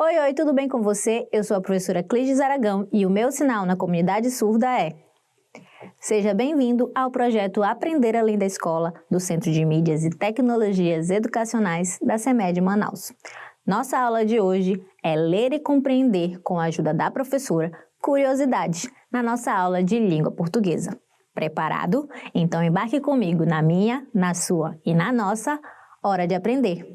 Oi, oi, tudo bem com você? Eu sou a professora Clisdes Aragão e o meu sinal na comunidade surda é: seja bem-vindo ao projeto Aprender Além da Escola, do Centro de Mídias e Tecnologias Educacionais da CEMED Manaus. Nossa aula de hoje é ler e compreender, com a ajuda da professora, curiosidades na nossa aula de língua portuguesa. Preparado? Então embarque comigo na minha, na sua e na nossa hora de aprender.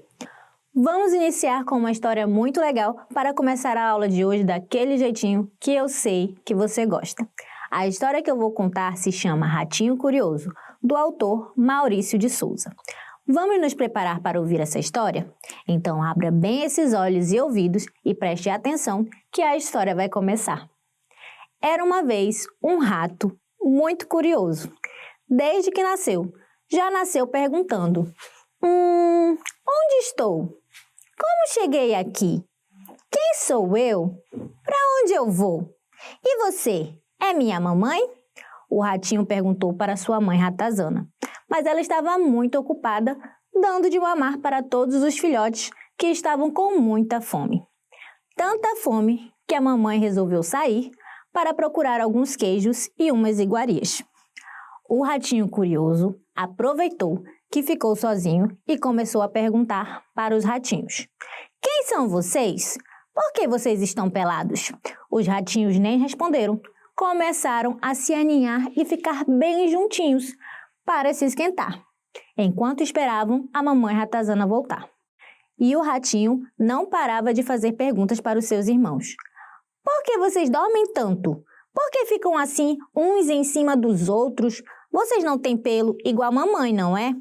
Vamos iniciar com uma história muito legal para começar a aula de hoje daquele jeitinho que eu sei que você gosta. A história que eu vou contar se chama Ratinho Curioso, do autor Maurício de Souza. Vamos nos preparar para ouvir essa história? Então abra bem esses olhos e ouvidos e preste atenção que a história vai começar. Era uma vez um rato muito curioso. Desde que nasceu, já nasceu perguntando: onde estou? Como cheguei aqui? Quem sou eu? Para onde eu vou? E você, é minha mamãe? O ratinho perguntou para sua mãe ratazana, mas ela estava muito ocupada dando de mamar para todos os filhotes que estavam com muita fome. Tanta fome que a mamãe resolveu sair para procurar alguns queijos e umas iguarias. O ratinho curioso aproveitou que ficou sozinho e começou a perguntar para os ratinhos: quem são vocês? Por que vocês estão pelados? Os ratinhos nem responderam. Começaram a se aninhar e ficar bem juntinhos para se esquentar, enquanto esperavam a mamãe ratazana voltar. E o ratinho não parava de fazer perguntas para os seus irmãos. Por que vocês dormem tanto? Por que ficam assim, uns em cima dos outros? Vocês não têm pelo igual a mamãe, não é?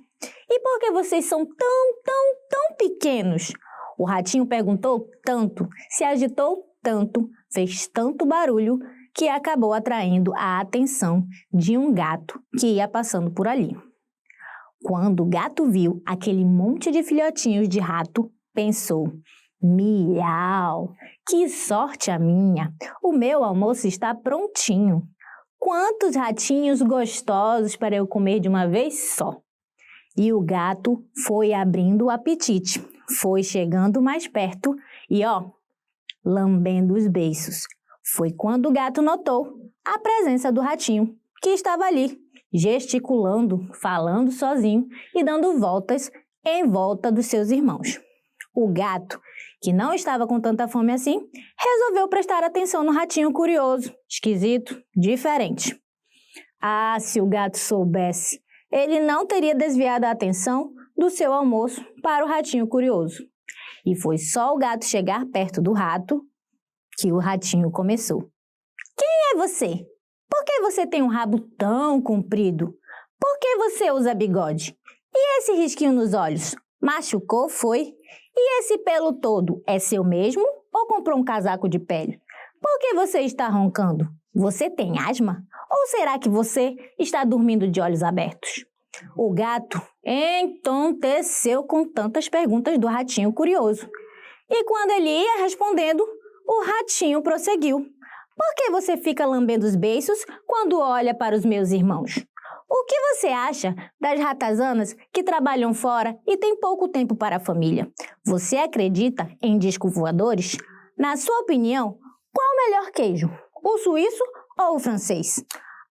E por que vocês são tão pequenos? O ratinho perguntou tanto, se agitou tanto, fez tanto barulho que acabou atraindo a atenção de um gato que ia passando por ali. Quando o gato viu aquele monte de filhotinhos de rato, pensou: miau, que sorte a minha! O meu almoço está prontinho. Quantos ratinhos gostosos para eu comer de uma vez só! E o gato foi abrindo o apetite, foi chegando mais perto e, lambendo os beiços. Foi quando o gato notou a presença do ratinho, que estava ali, gesticulando, falando sozinho e dando voltas em volta dos seus irmãos. O gato, que não estava com tanta fome assim, resolveu prestar atenção no ratinho curioso, esquisito, diferente. Ah, se o gato soubesse, ele não teria desviado a atenção do seu almoço para o ratinho curioso. E foi só o gato chegar perto do rato que o ratinho começou: quem é você? Por que você tem um rabo tão comprido? Por que você usa bigode? E esse risquinho nos olhos? Machucou, foi? E esse pelo todo é seu mesmo ou comprou um casaco de pele? Por que você está roncando? Você tem asma? Ou será que você está dormindo de olhos abertos? O gato entonteceu com tantas perguntas do ratinho curioso. E quando ele ia respondendo, o ratinho prosseguiu: por que você fica lambendo os beiços quando olha para os meus irmãos? O que você acha das ratazanas que trabalham fora e têm pouco tempo para a família? Você acredita em discos voadores? Na sua opinião, qual o melhor queijo? O suíço ou o francês?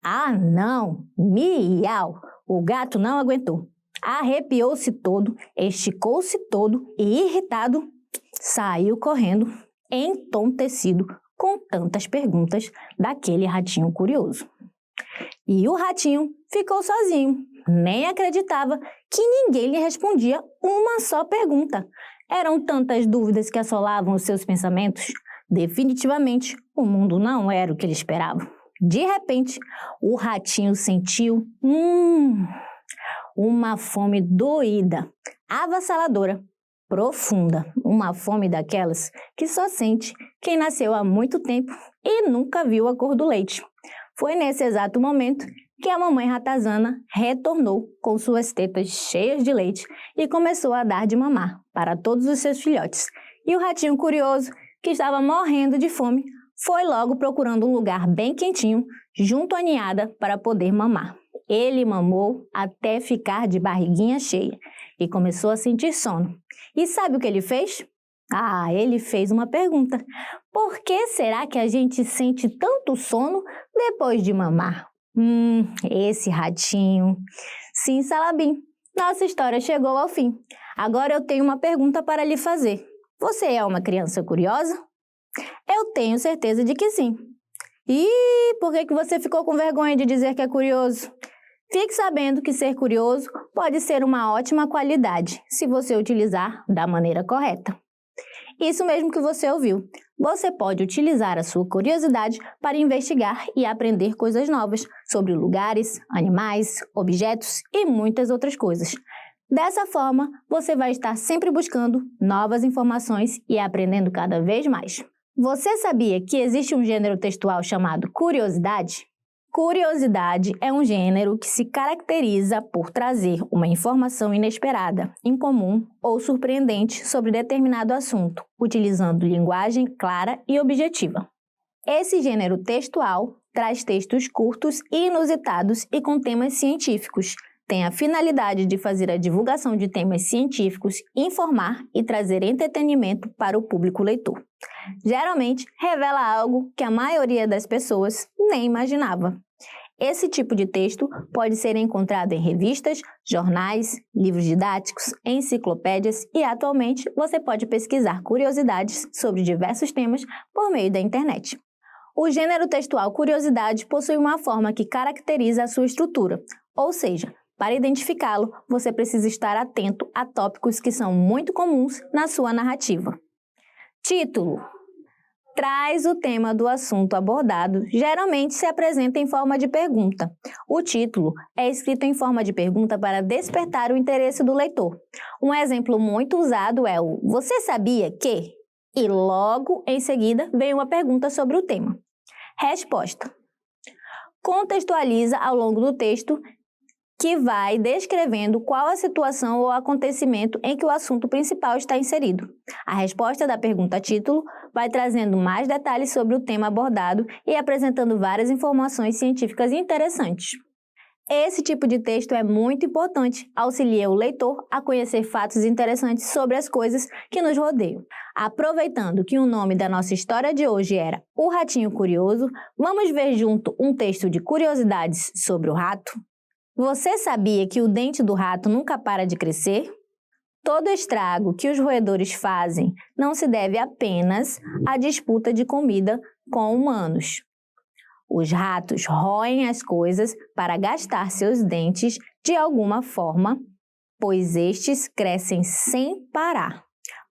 Ah, não! Miau! O gato não aguentou. Arrepiou-se todo, esticou-se todo e, irritado, saiu correndo, entontecido com tantas perguntas daquele ratinho curioso. E o ratinho ficou sozinho, nem acreditava que ninguém lhe respondia uma só pergunta. Eram tantas dúvidas que assolavam os seus pensamentos. Definitivamente, o mundo não era o que ele esperava. De repente, o ratinho sentiu uma fome doída, avassaladora, profunda, uma fome daquelas que só sente quem nasceu há muito tempo e nunca viu a cor do leite. Foi nesse exato momento que a mamãe ratazana retornou com suas tetas cheias de leite e começou a dar de mamar para todos os seus filhotes. E o ratinho curioso, que estava morrendo de fome, foi logo procurando um lugar bem quentinho, junto à ninhada, para poder mamar. Ele mamou até ficar de barriguinha cheia e começou a sentir sono. E sabe o que ele fez? Ele fez uma pergunta. Por que será que a gente sente tanto sono depois de mamar? Esse ratinho. Sim, Salabim, nossa história chegou ao fim. Agora eu tenho uma pergunta para lhe fazer. Você é uma criança curiosa? Eu tenho certeza de que sim. Por que você ficou com vergonha de dizer que é curioso? Fique sabendo que ser curioso pode ser uma ótima qualidade, se você utilizar da maneira correta. Isso mesmo que você ouviu. Você pode utilizar a sua curiosidade para investigar e aprender coisas novas sobre lugares, animais, objetos e muitas outras coisas. Dessa forma, você vai estar sempre buscando novas informações e aprendendo cada vez mais. Você sabia que existe um gênero textual chamado curiosidade? Curiosidade é um gênero que se caracteriza por trazer uma informação inesperada, incomum ou surpreendente sobre determinado assunto, utilizando linguagem clara e objetiva. Esse gênero textual traz textos curtos e inusitados e com temas científicos. Tem a finalidade de fazer a divulgação de temas científicos, informar e trazer entretenimento para o público leitor. Geralmente, revela algo que a maioria das pessoas nem imaginava. Esse tipo de texto pode ser encontrado em revistas, jornais, livros didáticos, enciclopédias e, atualmente, você pode pesquisar curiosidades sobre diversos temas por meio da internet. O gênero textual curiosidade possui uma forma que caracteriza a sua estrutura, ou seja, para identificá-lo, você precisa estar atento a tópicos que são muito comuns na sua narrativa. Título: traz o tema do assunto abordado, geralmente se apresenta em forma de pergunta. O título é escrito em forma de pergunta para despertar o interesse do leitor. Um exemplo muito usado é o "Você sabia que?" E logo em seguida vem uma pergunta sobre o tema. Resposta: contextualiza ao longo do texto que vai descrevendo qual a situação ou acontecimento em que o assunto principal está inserido. A resposta da pergunta título vai trazendo mais detalhes sobre o tema abordado e apresentando várias informações científicas interessantes. Esse tipo de texto é muito importante, auxilia o leitor a conhecer fatos interessantes sobre as coisas que nos rodeiam. Aproveitando que o nome da nossa história de hoje era O Ratinho Curioso, vamos ver junto um texto de curiosidades sobre o rato? Você sabia que o dente do rato nunca para de crescer? Todo estrago que os roedores fazem não se deve apenas à disputa de comida com humanos. Os ratos roem as coisas para gastar seus dentes de alguma forma, pois estes crescem sem parar.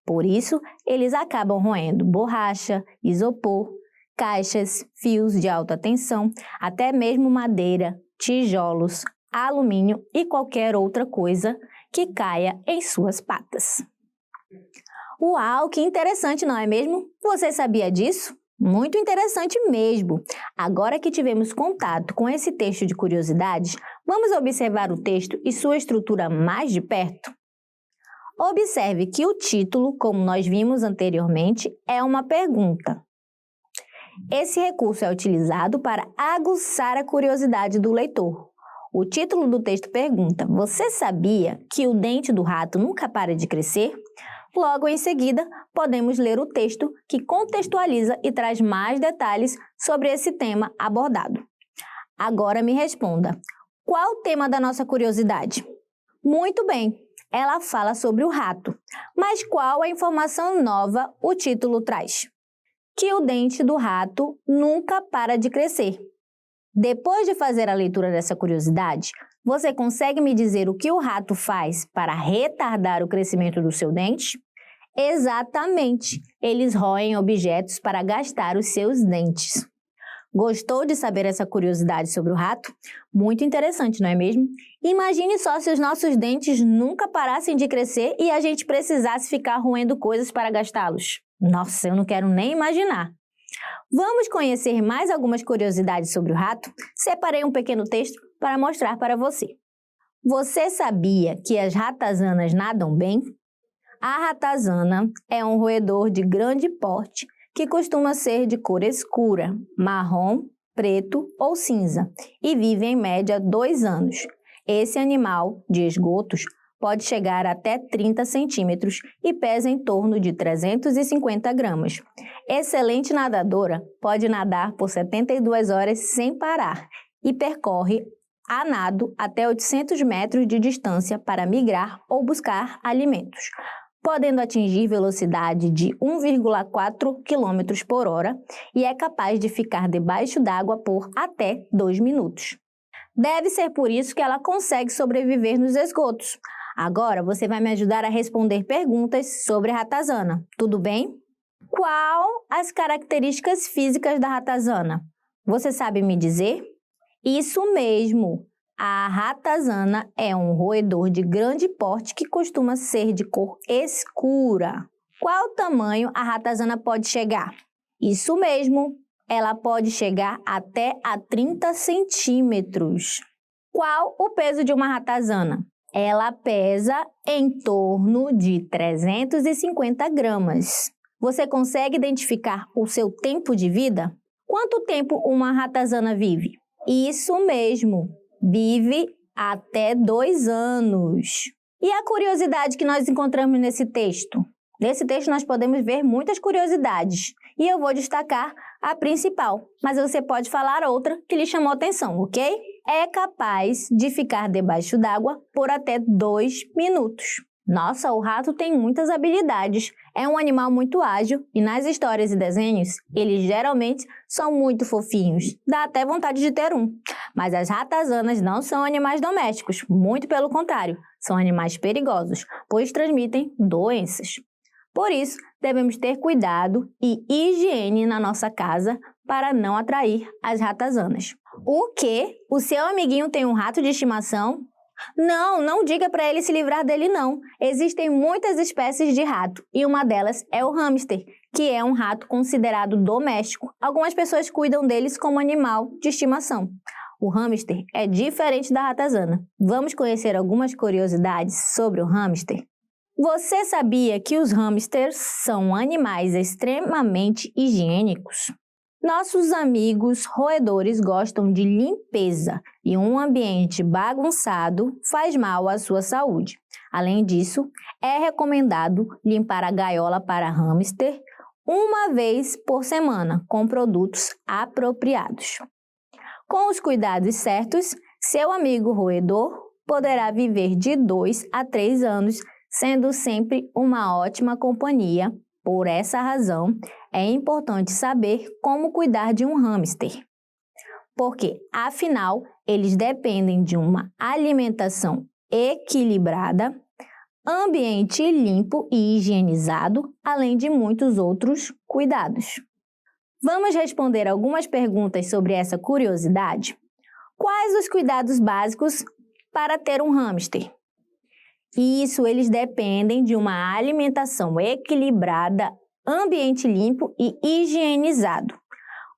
Por isso, eles acabam roendo borracha, isopor, caixas, fios de alta tensão, até mesmo madeira, tijolos, alumínio e qualquer outra coisa que caia em suas patas. Uau, que interessante, não é mesmo? Você sabia disso? Muito interessante mesmo! Agora que tivemos contato com esse texto de curiosidades, vamos observar o texto e sua estrutura mais de perto? Observe que o título, como nós vimos anteriormente, é uma pergunta. Esse recurso é utilizado para aguçar a curiosidade do leitor. O título do texto pergunta: você sabia que o dente do rato nunca para de crescer? Logo em seguida, podemos ler o texto que contextualiza e traz mais detalhes sobre esse tema abordado. Agora me responda, qual o tema da nossa curiosidade? Muito bem, ela fala sobre o rato. Mas qual a informação nova o título traz? Que o dente do rato nunca para de crescer. Depois de fazer a leitura dessa curiosidade, você consegue me dizer o que o rato faz para retardar o crescimento do seu dente? Exatamente, eles roem objetos para gastar os seus dentes. Gostou de saber essa curiosidade sobre o rato? Muito interessante, não é mesmo? Imagine só se os nossos dentes nunca parassem de crescer e a gente precisasse ficar roendo coisas para gastá-los. Nossa, eu não quero nem imaginar. Vamos conhecer mais algumas curiosidades sobre o rato? Separei um pequeno texto para mostrar para você. Você sabia que as ratazanas nadam bem? A ratazana é um roedor de grande porte que costuma ser de cor escura, marrom, preto ou cinza e vive em média 2 anos. Esse animal de esgotos pode chegar até 30 centímetros e pesa em torno de 350 gramas. Excelente nadadora, pode nadar por 72 horas sem parar e percorre a nado até 800 metros de distância para migrar ou buscar alimentos, podendo atingir velocidade de 1,4 km por hora e é capaz de ficar debaixo d'água por até 2 minutos. Deve ser por isso que ela consegue sobreviver nos esgotos. Agora você vai me ajudar a responder perguntas sobre a ratazana, tudo bem? Qual as características físicas da ratazana? Você sabe me dizer? Isso mesmo! A ratazana é um roedor de grande porte que costuma ser de cor escura. Qual tamanho a ratazana pode chegar? Isso mesmo! Ela pode chegar até a 30 centímetros. Qual o peso de uma ratazana? Ela pesa em torno de 350 gramas. Você consegue identificar o seu tempo de vida? Quanto tempo uma ratazana vive? Isso mesmo, vive até 2 anos. E a curiosidade que nós encontramos nesse texto? Nesse texto nós podemos ver muitas curiosidades e eu vou destacar a principal, mas você pode falar outra que lhe chamou atenção, ok? É capaz de ficar debaixo d'água por até 2 minutos. Nossa, o rato tem muitas habilidades. É um animal muito ágil e nas histórias e desenhos, eles geralmente são muito fofinhos. Dá até vontade de ter um. Mas as ratazanas não são animais domésticos, muito pelo contrário, são animais perigosos, pois transmitem doenças. Por isso, devemos ter cuidado e higiene na nossa casa para não atrair as ratazanas. O quê? O seu amiguinho tem um rato de estimação? Não diga para ele se livrar dele não. Existem muitas espécies de rato e uma delas é o hamster, que é um rato considerado doméstico. Algumas pessoas cuidam deles como animal de estimação. O hamster é diferente da ratazana. Vamos conhecer algumas curiosidades sobre o hamster? Você sabia que os hamsters são animais extremamente higiênicos? Nossos amigos roedores gostam de limpeza e um ambiente bagunçado faz mal à sua saúde. Além disso, é recomendado limpar a gaiola para hamster uma vez por semana com produtos apropriados. Com os cuidados certos, seu amigo roedor poderá viver de 2 a 3 anos, sendo sempre uma ótima companhia. Por essa razão, é importante saber como cuidar de um hamster, porque, afinal, eles dependem de uma alimentação equilibrada, ambiente limpo e higienizado, além de muitos outros cuidados. Vamos responder algumas perguntas sobre essa curiosidade? Quais os cuidados básicos para ter um hamster? Isso, eles dependem de uma alimentação equilibrada, ambiente limpo e higienizado.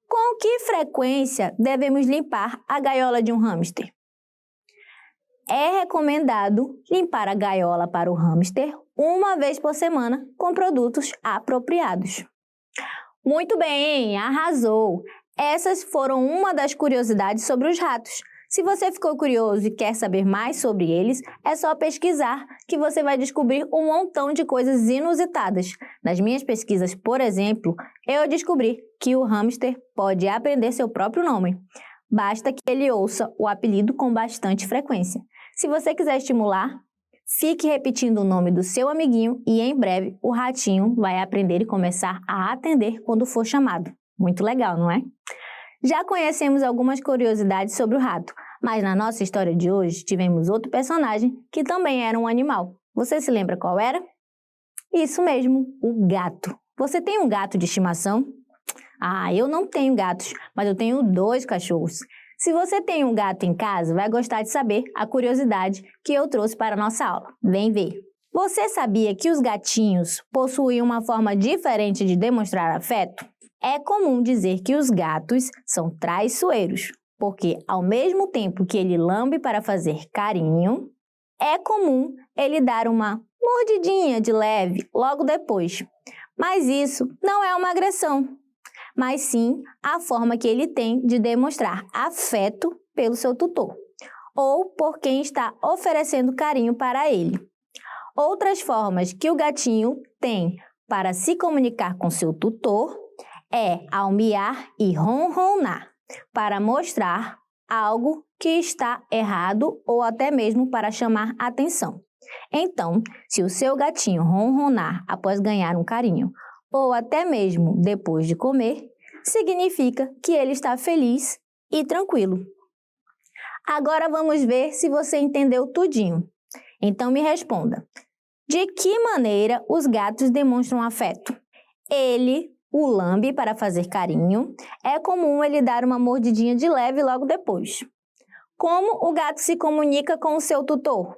Com que frequência devemos limpar a gaiola de um hamster? É recomendado limpar a gaiola para o hamster uma vez por semana com produtos apropriados. Muito bem, arrasou! Essas foram uma das curiosidades sobre os ratos. Se você ficou curioso e quer saber mais sobre eles, é só pesquisar que você vai descobrir um montão de coisas inusitadas. Nas minhas pesquisas, por exemplo, eu descobri que o hamster pode aprender seu próprio nome. Basta que ele ouça o apelido com bastante frequência. Se você quiser estimular, fique repetindo o nome do seu amiguinho e em breve o ratinho vai aprender e começar a atender quando for chamado. Muito legal, não é? Já conhecemos algumas curiosidades sobre o rato, mas na nossa história de hoje tivemos outro personagem que também era um animal. Você se lembra qual era? Isso mesmo, o gato. Você tem um gato de estimação? Ah, eu não tenho gatos, mas eu tenho 2 cachorros. Se você tem um gato em casa, vai gostar de saber a curiosidade que eu trouxe para a nossa aula. Vem ver! Você sabia que os gatinhos possuem uma forma diferente de demonstrar afeto? É comum dizer que os gatos são traiçoeiros, porque ao mesmo tempo que ele lambe para fazer carinho, é comum ele dar uma mordidinha de leve logo depois. Mas isso não é uma agressão, mas sim a forma que ele tem de demonstrar afeto pelo seu tutor, ou por quem está oferecendo carinho para ele. Outras formas que o gatinho tem para se comunicar com seu tutor é ao miar e ronronar, para mostrar algo que está errado ou até mesmo para chamar atenção. Então, se o seu gatinho ronronar após ganhar um carinho ou até mesmo depois de comer, significa que ele está feliz e tranquilo. Agora vamos ver se você entendeu tudinho. Então me responda. De que maneira os gatos demonstram afeto? Ele o lambe para fazer carinho. É comum ele dar uma mordidinha de leve logo depois. Como o gato se comunica com o seu tutor?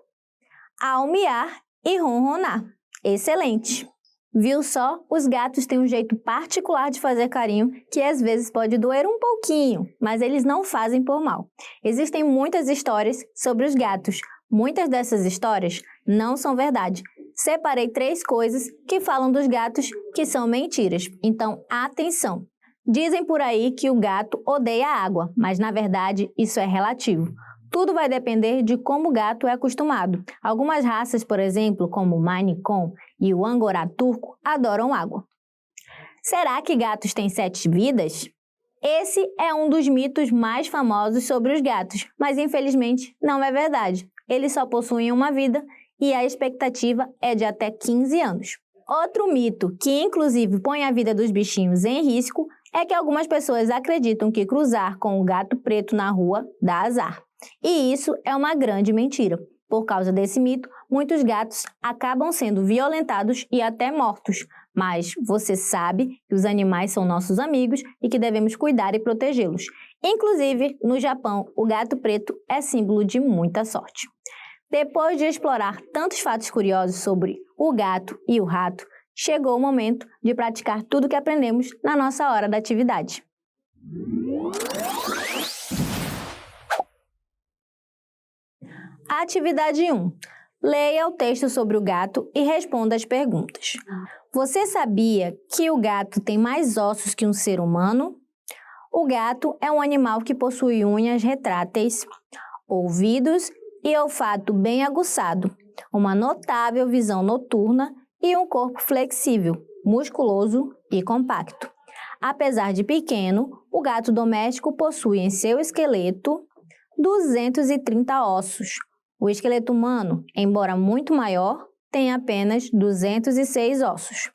Ao miar e ronronar. Excelente! Viu só? Os gatos têm um jeito particular de fazer carinho que às vezes pode doer um pouquinho, mas eles não fazem por mal. Existem muitas histórias sobre os gatos. Muitas dessas histórias não são verdade. Separei 3 coisas que falam dos gatos que são mentiras. Então, atenção! Dizem por aí que o gato odeia água, mas na verdade isso é relativo. Tudo vai depender de como o gato é acostumado. Algumas raças, por exemplo, como o Maine Coon e o Angorá turco, adoram água. Será que gatos têm 7 vidas? Esse é um dos mitos mais famosos sobre os gatos, mas infelizmente não é verdade. Eles só possuem uma vida e a expectativa é de até 15 anos. Outro mito, que inclusive põe a vida dos bichinhos em risco, é que algumas pessoas acreditam que cruzar com o gato preto na rua dá azar. E isso é uma grande mentira. Por causa desse mito, muitos gatos acabam sendo violentados e até mortos. Mas você sabe que os animais são nossos amigos e que devemos cuidar e protegê-los. Inclusive, no Japão, o gato preto é símbolo de muita sorte. Depois de explorar tantos fatos curiosos sobre o gato e o rato, chegou o momento de praticar tudo que aprendemos na nossa hora da atividade. Atividade 1. Leia o texto sobre o gato e responda as perguntas. Você sabia que o gato tem mais ossos que um ser humano? O gato é um animal que possui unhas retráteis, ouvidos e olfato bem aguçado, uma notável visão noturna e um corpo flexível, musculoso e compacto. Apesar de pequeno, o gato doméstico possui em seu esqueleto 230 ossos. O esqueleto humano, embora muito maior, tem apenas 206 ossos.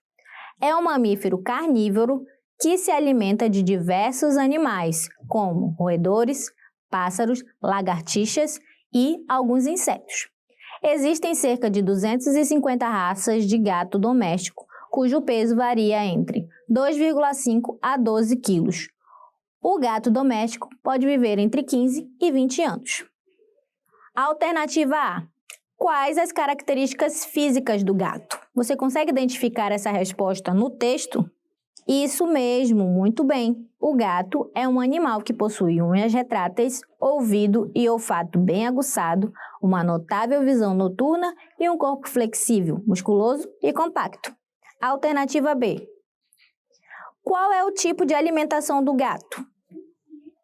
É um mamífero carnívoro que se alimenta de diversos animais, como roedores, pássaros, lagartixas e alguns insetos. Existem cerca de 250 raças de gato doméstico, cujo peso varia entre 2,5 a 12 quilos. O gato doméstico pode viver entre 15 e 20 anos. Alternativa A. Quais as características físicas do gato? Você consegue identificar essa resposta no texto? Isso mesmo, muito bem. O gato é um animal que possui unhas retráteis, ouvido e olfato bem aguçado, uma notável visão noturna e um corpo flexível, musculoso e compacto. Alternativa B. Qual é o tipo de alimentação do gato?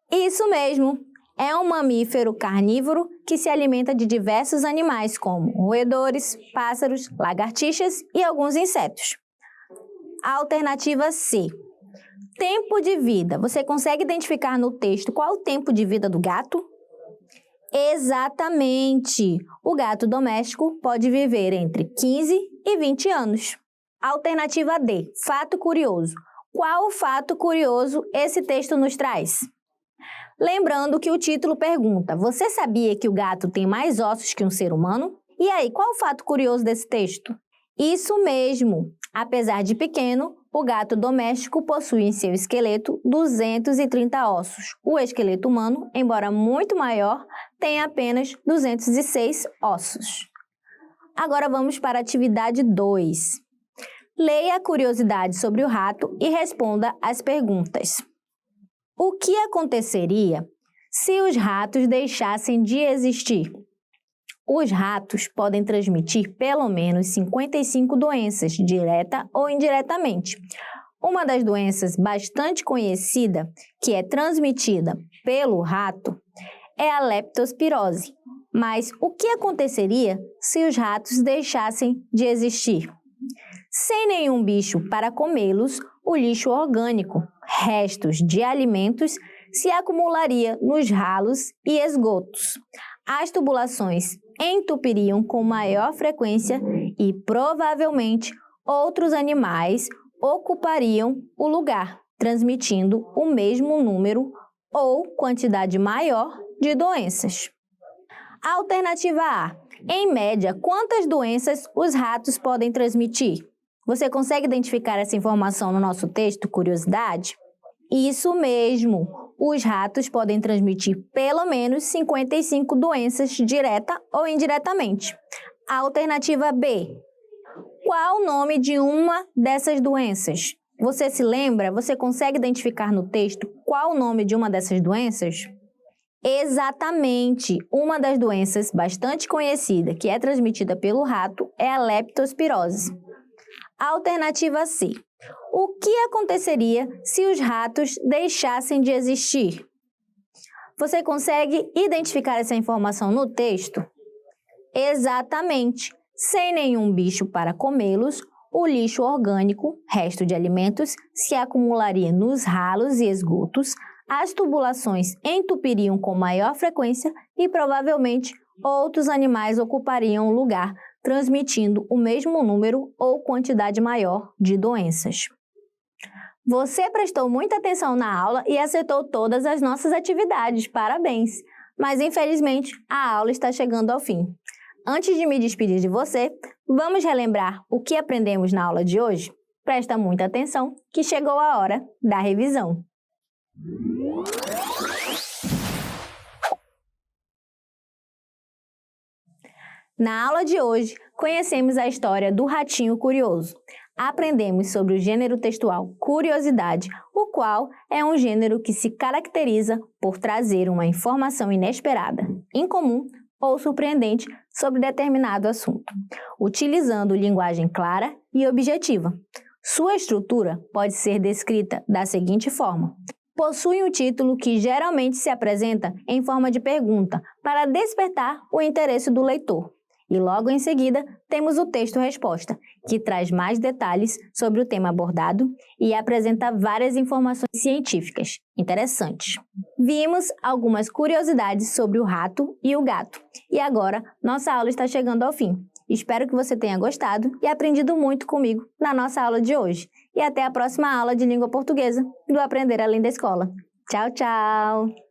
Isso mesmo. É um mamífero carnívoro que se alimenta de diversos animais, como roedores, pássaros, lagartixas e alguns insetos. Alternativa C. Tempo de vida. Você consegue identificar no texto qual o tempo de vida do gato? Exatamente! O gato doméstico pode viver entre 15 e 20 anos. Alternativa D. Fato curioso. Qual fato curioso esse texto nos traz? Lembrando que o título pergunta: você sabia que o gato tem mais ossos que um ser humano? E aí, qual o fato curioso desse texto? Isso mesmo! Apesar de pequeno, o gato doméstico possui em seu esqueleto 230 ossos. O esqueleto humano, embora muito maior, tem apenas 206 ossos. Agora vamos para a atividade 2. Leia a curiosidade sobre o rato e responda as perguntas. O que aconteceria se os ratos deixassem de existir? Os ratos podem transmitir pelo menos 55 doenças, direta ou indiretamente. Uma das doenças bastante conhecida, que é transmitida pelo rato, é a leptospirose. Mas o que aconteceria se os ratos deixassem de existir? Sem nenhum bicho para comê-los, o lixo orgânico, restos de alimentos, se acumularia nos ralos e esgotos. As tubulações entupiriam com maior frequência e, provavelmente, outros animais ocupariam o lugar, transmitindo o mesmo número ou quantidade maior de doenças. Alternativa A. Em média, quantas doenças os ratos podem transmitir? Você consegue identificar essa informação no nosso texto, curiosidade? Isso mesmo! Os ratos podem transmitir pelo menos 55 doenças direta ou indiretamente. Alternativa B. Qual o nome de uma dessas doenças? Você se lembra? Você consegue identificar no texto qual o nome de uma dessas doenças? Exatamente! Uma das doenças bastante conhecida que é transmitida pelo rato é a leptospirose. Alternativa C. O que aconteceria se os ratos deixassem de existir? Você consegue identificar essa informação no texto? Exatamente! Sem nenhum bicho para comê-los, o lixo orgânico, resto de alimentos, se acumularia nos ralos e esgotos, as tubulações entupiriam com maior frequência e provavelmente outros animais ocupariam o lugar, transmitindo o mesmo número ou quantidade maior de doenças. Você prestou muita atenção na aula e acertou todas as nossas atividades, parabéns! Mas infelizmente a aula está chegando ao fim. Antes de me despedir de você, vamos relembrar o que aprendemos na aula de hoje? Presta muita atenção que chegou a hora da revisão. Na aula de hoje, conhecemos a história do ratinho curioso. Aprendemos sobre o gênero textual curiosidade, o qual é um gênero que se caracteriza por trazer uma informação inesperada, incomum ou surpreendente sobre determinado assunto, utilizando linguagem clara e objetiva. Sua estrutura pode ser descrita da seguinte forma: possui um título que geralmente se apresenta em forma de pergunta para despertar o interesse do leitor. E logo em seguida, temos o texto-resposta, que traz mais detalhes sobre o tema abordado e apresenta várias informações científicas interessantes. Vimos algumas curiosidades sobre o rato e o gato. E agora, nossa aula está chegando ao fim. Espero que você tenha gostado e aprendido muito comigo na nossa aula de hoje. E até a próxima aula de língua portuguesa do Aprender Além da Escola. Tchau, tchau!